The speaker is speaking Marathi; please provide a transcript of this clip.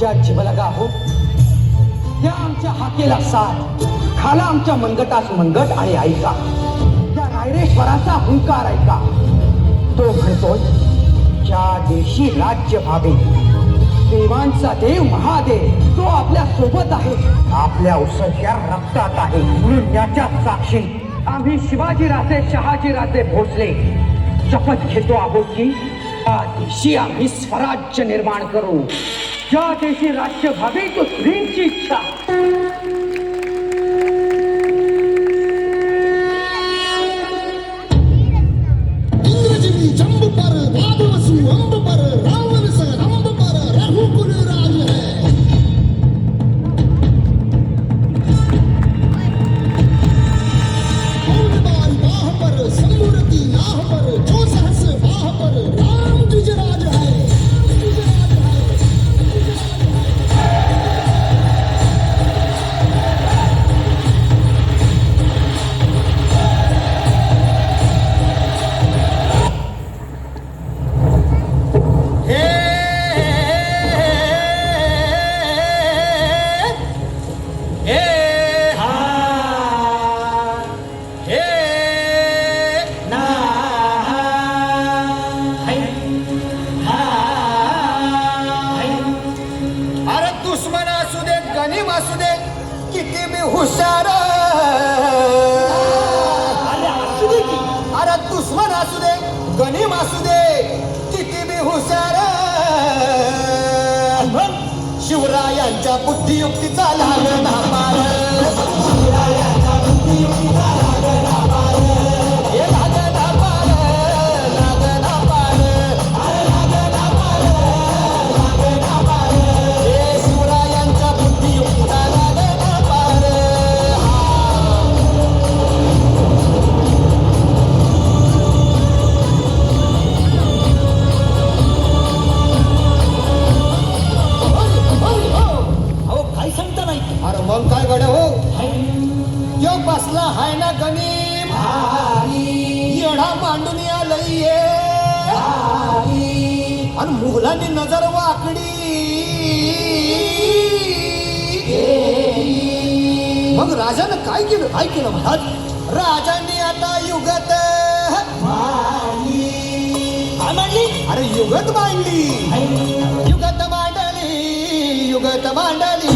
आमच्या जिवलगा हो, त्या आमच्या हाकेला साथ, खाला आमच्या मनगटास मनगट आणि ऐका त्या रायरेश्वराचा हुंकार ऐका. तो म्हणतोय ज्या देशी राज्य व्हावे, देवांचा देव महादेव तो आपल्या सोबत आहे, आपल्या उसळत्या रक्तात आहे. म्हणून याच्या साक्षी आम्ही शिवाजीराजे शहाजीराजे भोसले शपथ घेतो आहोत की त्या देशी आम्ही स्वराज्य निर्माण करू. ज्या देशी राज्य व्हावे तो स्त्रींची इच्छा. इंग्रजी जंब पर राजवसु अंब पर रावण स रंब पर रघुकुल राज है. मौनबाई बाह पर संबुरती नाह पर जो सहस बाह पर राम द्विजराज है. किती मी हुशार, अरे दुश्मन असू दे गनिम असू दे किती मी हुशार. शिवरायांच्या बुद्धियुक्तीचा लागला पार, शिवरायांच्या बुद्धियुक्तीचा लागला पार. हे लागला पार, लागला पार, लागला पार, लागला पार. हे शिवरायांच्या बुद्धियुक्तीचा लागला पार. काय सांगता नाही. अरे मग काय गड हो, यो बसला हाय ना गणिम येडा मांडून आलंय आणि मुघलांनी नजर वाकडी. मग राजानं काय केलं महाराज? राजांनी आता युगत मांडली. अरे युगत मांडली, युगत मांडली, युगत मांडली.